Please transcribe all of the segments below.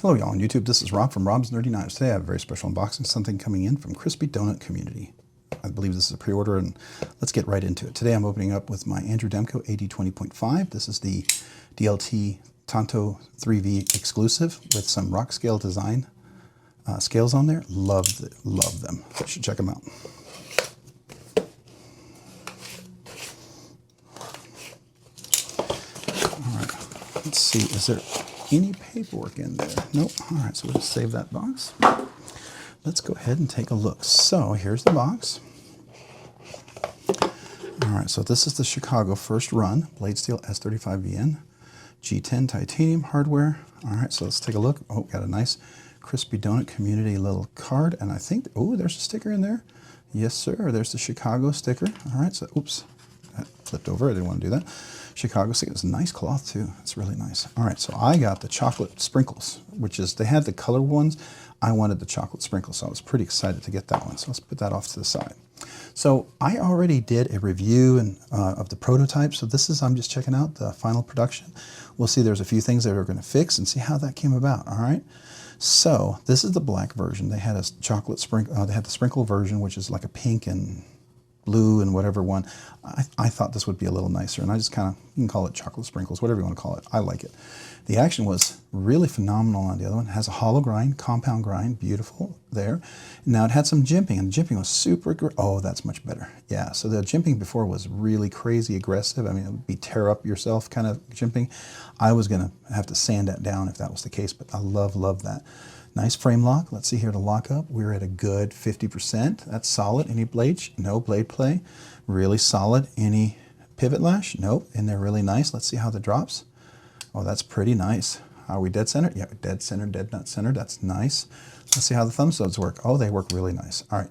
Hello y'all on YouTube, this is Rob from Rob's Nerdy Knives. Today I have a very special unboxing, something coming in from Crispy Donut Community. I believe this is a pre-order and let's get right into it. Today I'm opening up with my Andrew Demko AD20.5. This is the DLT Tanto 3V exclusive with some rock scale design scales on there. Love them. You should check them out. All right, let's see, is there any paperwork in there? Nope. All right, so we'll just save that box. Let's go ahead and take a look. So here's the box. All right, so this is the Chicago first run blade steel S35VN G10 titanium hardware. All right, so let's take a look. Oh, got a nice Crispy Donut Community little card, and I think, oh, there's a sticker in there. Yes, sir. There's the Chicago sticker. All right, so oops, that flipped over. I didn't want to do that. Chicago sticker. It's a nice cloth too. It's really nice. All right, so I got the chocolate sprinkles, which is, they had the color ones. I wanted the chocolate sprinkles, so I was pretty excited to get that one. So let's put that off to the side. So I already did a review of the prototype. So this is, I'm just checking out the final production. We'll see there's a few things that we're going to fix and see how that came about. All right. So this is the black version. They had a chocolate sprinkle. They had the sprinkle version, which is like a pink and blue and whatever one. I thought this would be a little nicer, and I just kind of, you can call it chocolate sprinkles, whatever you want to call it. I like it. The action was really phenomenal on the other one. It has a hollow grind, compound grind, beautiful there. Now it had some jimping, and the jimping was super great. Oh, that's much better. Yeah, so the jimping before was really crazy aggressive. I mean, it would be tear up yourself kind of jimping. I was gonna have to sand that down if that was the case, but I love that. Nice frame lock. Let's see here to lock up. We're at a good 50%. That's solid. Any blade? No blade play. Really solid. Any pivot lash? Nope. And they're really nice. Let's see how the drops. Oh, that's pretty nice. Are we dead center? Yeah, dead center, dead nut center. That's nice. Let's see how the thumb studs work. Oh, they work really nice. All right.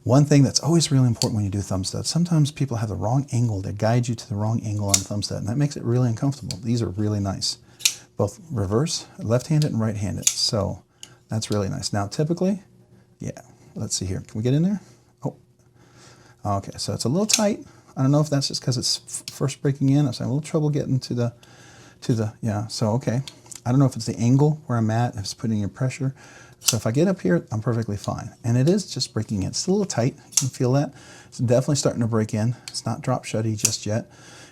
One thing that's always really important when you do thumb studs, sometimes people have the wrong angle. They guide you to the wrong angle on the thumb stud, and that makes it really uncomfortable. These are really nice. Both reverse, left-handed and right-handed. So that's really nice. Now, typically, yeah, let's see here. Can we get in there? Oh, okay, so it's a little tight. I don't know if that's just because it's first breaking in. I'm having a little trouble getting to the, yeah, so okay. I don't know if it's the angle where I'm at, if it's putting in pressure. So if I get up here, I'm perfectly fine. And it is just breaking in. It's a little tight. You can feel that. It's definitely starting to break in. It's not drop shutty just yet.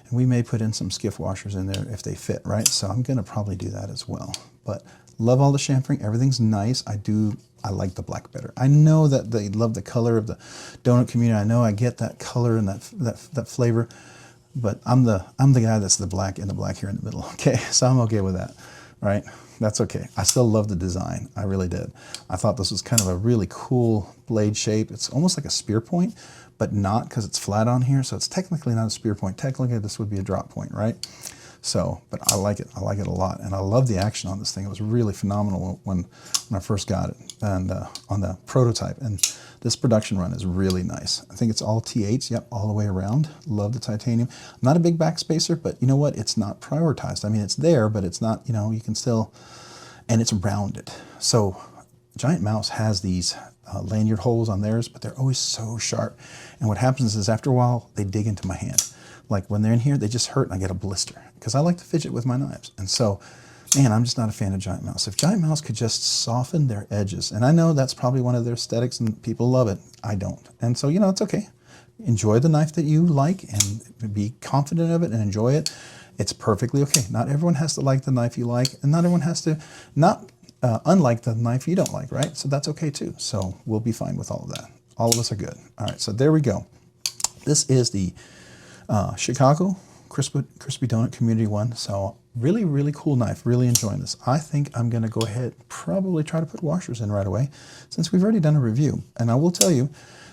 And we may put in some skiff washers in there if they fit, right? So I'm going to probably do that as well. But love all the chamfering. Everything's nice. I like the black better. I know that they love the color of the donut community. I know I get that color and that flavor, but I'm the guy that's the black and the black here in the middle. Okay, so I'm okay with that, right? That's okay. I still love the design. I really did. I thought this was kind of a really cool blade shape. It's almost like a spear point, but not, because it's flat on here. So it's technically not a spear point. Technically, this would be a drop point, right? So, but I like it. I like it a lot. And I love the action on this thing. It was really phenomenal when I first got it, and on the prototype. And this production run is really nice. I think it's all T8s, yep, all the way around. Love the titanium. I'm not a big backspacer, but you know what? It's not prioritized. I mean, it's there, but it's not, you know, you can still, and it's rounded. So Giant Mouse has these lanyard holes on theirs, but they're always so sharp. And what happens is after a while, they dig into my hand. Like when they're in here, they just hurt and I get a blister because I like to fidget with my knives. And so, man, I'm just not a fan of Giant Mouse. If Giant Mouse could just soften their edges, and I know that's probably one of their aesthetics and people love it, I don't. And so, you know, it's okay. Enjoy the knife that you like and be confident of it and enjoy it. It's perfectly okay. Not everyone has to like the knife you like, and not everyone has to not unlike the knife you don't like, right? So that's okay too. So we'll be fine with all of that. All of us are good. All right, so there we go. This is the Chicago Crispy Donut Community one. So really cool knife. Really enjoying this. I think I'm going to go ahead, probably try to put washers in right away, since we've already done a review. And I will tell you,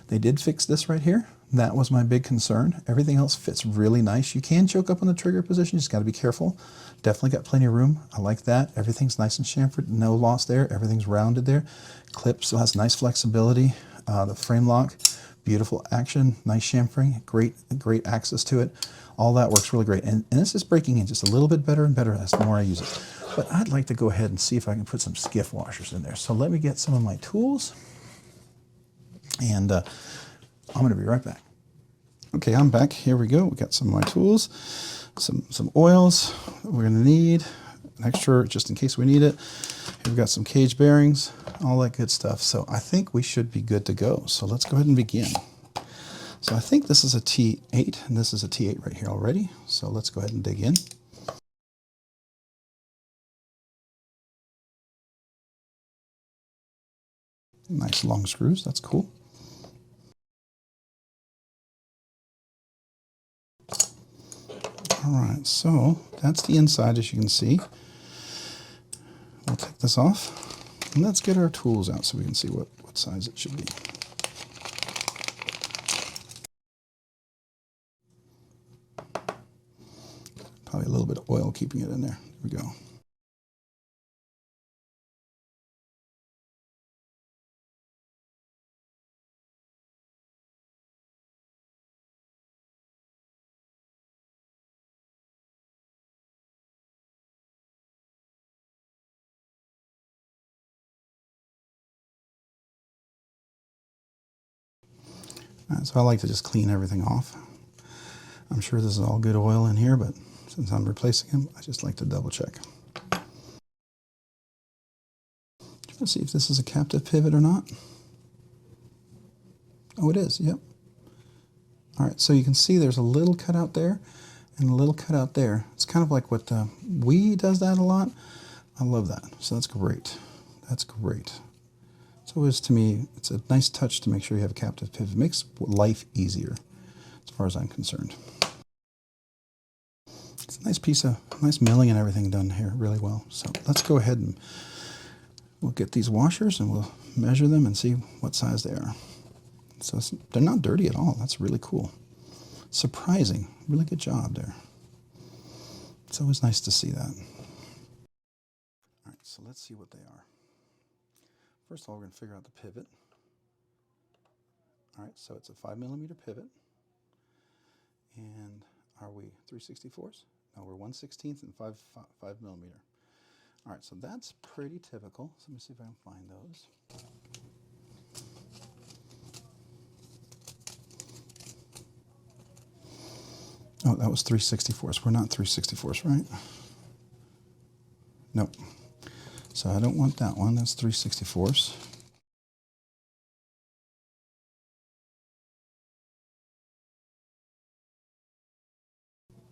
they did fix this right here. That was my big concern. Everything else fits really nice. You can choke up on the trigger position. You just got to be careful. Definitely got plenty of room. I like that. Everything's nice and chamfered. No loss there. Everything's rounded there. Clip still has nice flexibility. The frame lock, beautiful action, nice chamfering, great access to it. All that works really great. And this is breaking in just a little bit better and better as the more I use it. But I'd like to go ahead and see if I can put some skiff washers in there. So let me get some of my tools, and I'm going to be right back. Okay, I'm back. Here we go. We got some of my tools, some oils we're going to need, an extra just in case we need it. We've got some cage bearings, all that good stuff. So I think we should be good to go. So let's go ahead and begin. So I think this is a T8 and this is a T8 right here already. So let's go ahead and dig in. Nice long screws, that's cool. All right, so that's the inside, as you can see. We'll take this off and let's get our tools out so we can see what size it should be. Probably a little bit of oil keeping it in there. There we go. So I like to just clean everything off. I'm sure this is all good oil in here, but since I'm replacing them, I just like to double check. Let's see if this is a captive pivot or not. Oh, it is, yep. All right, so you can see there's a little cutout there and a little cutout there. It's kind of like what Wii does that a lot. I love that, so that's great. That's great. It's always, to me, it's a nice touch to make sure you have a captive pivot. It makes life easier, as far as I'm concerned. It's a nice piece of, nice milling and everything done here really well. So let's go ahead and we'll get these washers and we'll measure them and see what size they are. So they're not dirty at all. That's really cool. Surprising. Really good job there. It's always nice to see that. All right, so let's see what they are. First of all, we're going to figure out the pivot. All right, so it's a 5mm pivot. And are we 3/64? No, we're 1/16 and 5mm. All right, so that's pretty typical. So let me see if I can find those. Oh, that was 3/64. We're not 3/64, right? Nope. So I don't want that one. That's 3/64.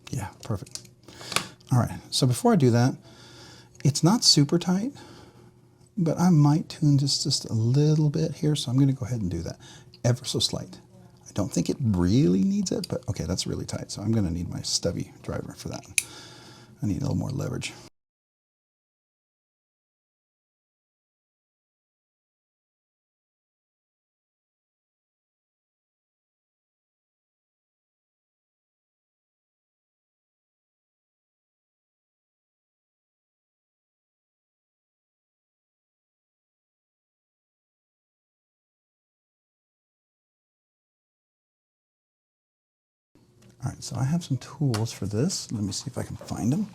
Yeah, perfect. All right, so before I do that, it's not super tight, but I might tune just a little bit here, so I'm going to go ahead and do that. Ever so slight. I don't think it really needs it, but okay, that's really tight, so I'm going to need my stubby driver for that. I need a little more leverage. All right, so I have some tools for this. Let me see if I can find them.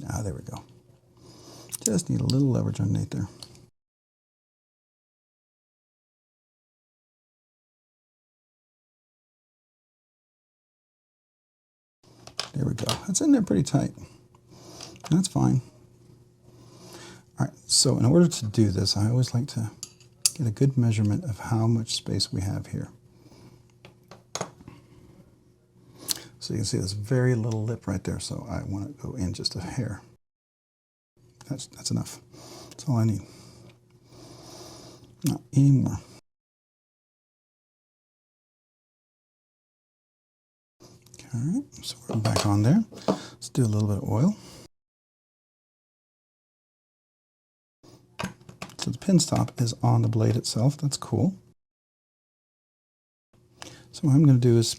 Ah, there we go. Just need a little leverage underneath there. There we go. It's in there pretty tight. That's fine. All right, so in order to do this, I always like to get a good measurement of how much space we have here. So you can see this very little lip right there, so I want to go in just a hair. That's enough. That's all I need. Not anymore. All right, so we're back on there. Let's do a little bit of oil. So the pin stop is on the blade itself. That's cool. So what I'm going to do is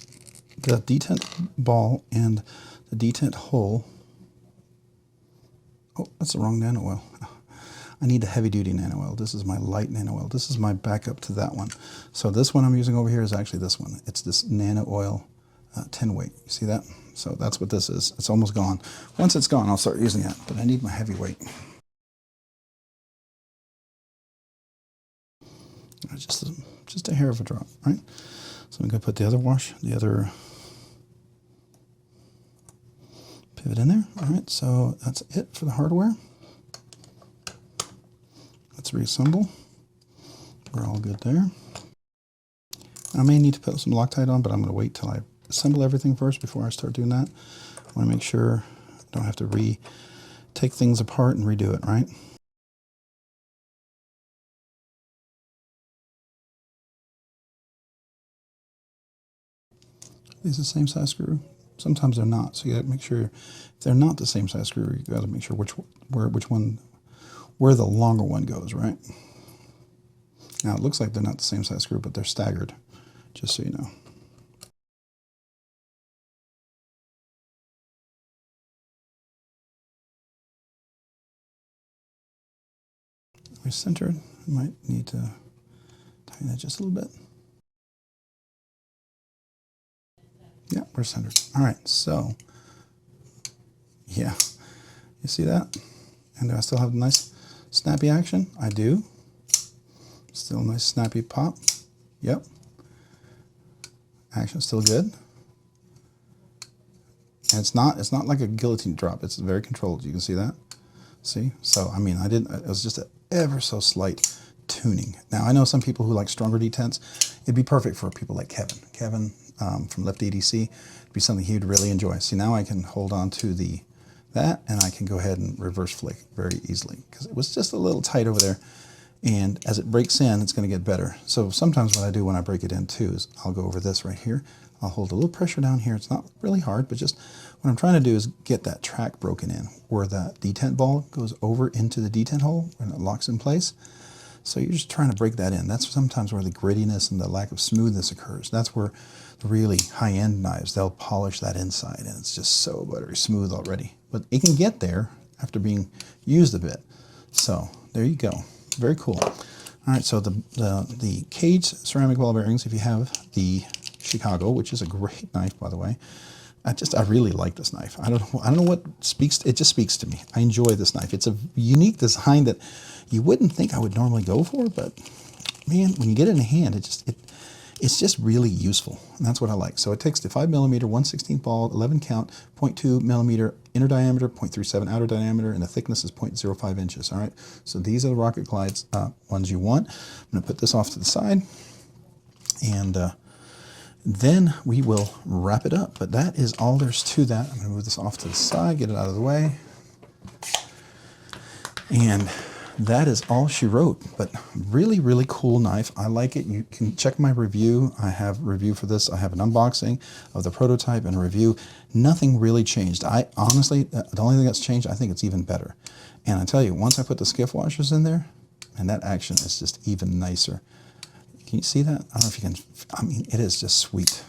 the detent ball and the detent hole. Oh, that's the wrong nano oil. I need the heavy duty nano oil. This is my light nano oil. This is my backup to that one. So this one I'm using over here is actually this one. It's this nano oil 10 weight. You see that? So that's what this is. It's almost gone. Once it's gone, I'll start using it, but I need my heavy weight. Just a hair of a drop, right? So I'm going to put the other pivot in there. All right, so that's it for the hardware. Let's reassemble. We're all good there. I may need to put some Loctite on, but I'm going to wait till I assemble everything first before I start doing that. I want to make sure I don't have to take things apart and redo it, right? These are the same size screw. Sometimes they're not, so you got to make sure if they're not the same size screw, you got to make sure where the longer one goes, right? Now it looks like they're not the same size screw, but they're staggered, just so you know. We're centered. I might need to tighten that just a little bit. Yeah, we're centered. All right, so yeah, you see that? And do I still have a nice snappy action? I do. Still a nice snappy pop. Yep. Action still good. And it's not like a guillotine drop. It's very controlled. You can see that. See? So I mean, it was just an ever so slight tuning. Now I know some people who like stronger detents. It'd be perfect for people like Kevin. Kevin from Left EDC. It'd be something he'd really enjoy. See, now I can hold on to that, and I can go ahead and reverse flick very easily because it was just a little tight over there. And as it breaks in, it's going to get better. So sometimes what I do when I break it in too is I'll go over this right here. I'll hold a little pressure down here. It's not really hard, but just what I'm trying to do is get that track broken in where that detent ball goes over into the detent hole and it locks in place. So you're just trying to break that in. That's sometimes where the grittiness and the lack of smoothness occurs. That's where the really high-end knives, they'll polish that inside and it's just so buttery smooth already. But it can get there after being used a bit. So there you go. Very cool. All right, so the cage ceramic ball bearings, if you have the Chicago, which is a great knife, by the way. I really like this knife. I don't know what it just speaks to me. I enjoy this knife. It's a unique design that you wouldn't think I would normally go for, but man, when you get it in the hand, it's just really useful. And that's what I like. So it takes the 5mm 1/16 ball, 11 count, 0.2mm inner diameter, 0.37 outer diameter, and the thickness is 0.05 inches. All right. So these are the Rocket Glides ones you want. I'm going to put this off to the side, and then we will wrap it up. But that is all there's to that. I'm going to move this off to the side, get it out of the way. And that is all she wrote. But really, really cool knife. I like it. You can check my review. I have a review for this. I have an unboxing of the prototype and a review. Nothing really changed. I honestly, the only thing that's changed, I think it's even better. And I tell you, once I put the skiff washers in there, and that action is just even nicer. Can you see that? I don't know if you can. I mean, it is just sweet.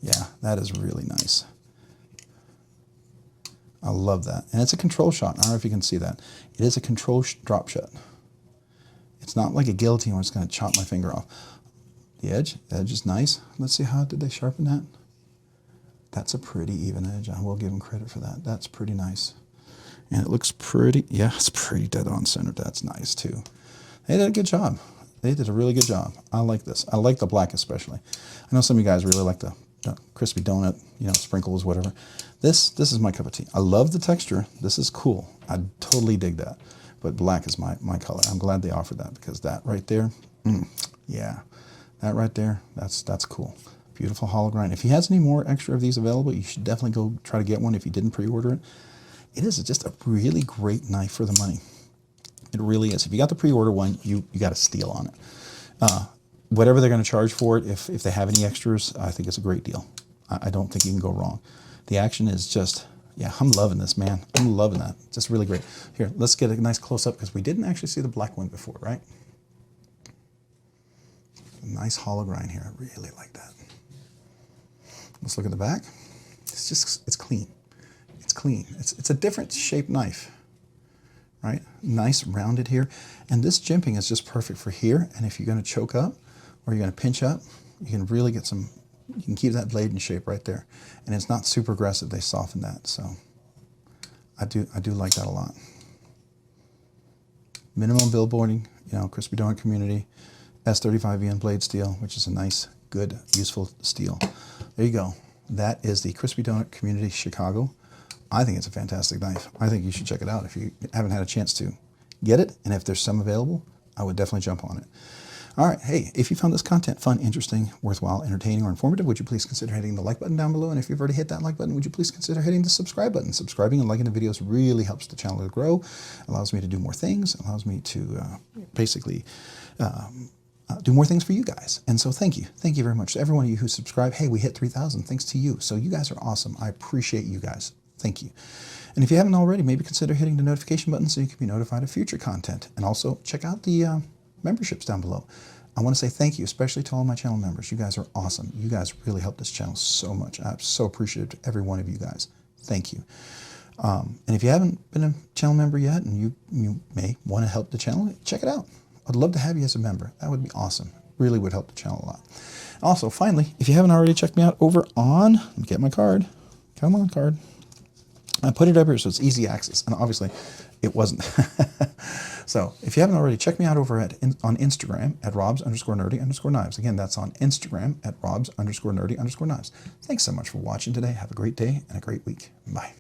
Yeah, that is really nice. I love that. And it's a control shot. I don't know if you can see that. It is a control drop shot. It's not like a guillotine where it's going to chop my finger off. The edge is nice. Let's see, how did they sharpen that? That's a pretty even edge. I will give them credit for that. That's pretty nice. And it looks pretty, yeah, it's pretty dead on centered. That's nice too. They did a good job. They did a really good job. I like this. I like the black especially. I know some of you guys really like the crispy donut, you know, sprinkles, whatever. This is my cup of tea. I love the texture. This is cool. I totally dig that. But black is my color. I'm glad they offered that because that right there, yeah, that right there, that's cool. Beautiful hollow grind. If he has any more extra of these available, you should definitely go try to get one if you didn't pre-order it. It is just a really great knife for the money. It really is. If you got the pre-order one, you got a steal on it. Whatever they're going to charge for it, if they have any extras, I think it's a great deal. I don't think you can go wrong. The action is just, yeah, I'm loving this, man. I'm loving that. Just really great. Here, let's get a nice close-up because we didn't actually see the black one before, right? A nice hollow grind here. I really like that. Let's look at the back. It's clean. It's clean. It's a different shaped knife. Right? Nice rounded here. And this jimping is just perfect for here. And if you're going to choke up or you're going to pinch up, you can really get some, you can keep that blade in shape right there. And it's not super aggressive. They soften that. So I do like that a lot. Minimum billboarding, you know, crispy donut community, S35VN blade steel, which is a nice, good, useful steel. There you go. That is the Crispy Donut Community Chicago I think it's a fantastic knife. I think you should check it out if you haven't had a chance to get it. And if there's some available, I would definitely jump on it. All right, hey, if you found this content fun, interesting, worthwhile, entertaining, or informative, would you please consider hitting the like button down below? And if you've already hit that like button, would you please consider hitting the subscribe button? Subscribing and liking the videos really helps the channel to grow, allows me to do more things, allows me to basically do more things for you guys. And so thank you. Thank you very much to every one of you who subscribe. Hey, we hit 3,000 thanks to you. So you guys are awesome. I appreciate you guys. Thank you. And if you haven't already, maybe consider hitting the notification button so you can be notified of future content. And also check out the memberships down below. I want to say thank you, especially to all my channel members. You guys are awesome. You guys really help this channel so much. I'm so appreciative to every one of you guys. Thank you. And if you haven't been a channel member yet, and you may want to help the channel, check it out. I'd love to have you as a member. That would be awesome. Really would help the channel a lot. Also, finally, if you haven't already checked me out over on, let me get my card. Come on, card. I put it up here so it's easy access, and obviously it wasn't. So if you haven't already, check me out over on Instagram at robs_nerdy_knives. Again, that's on Instagram at robs_nerdy_knives. Thanks so much for watching today. Have a great day and a great week. Bye.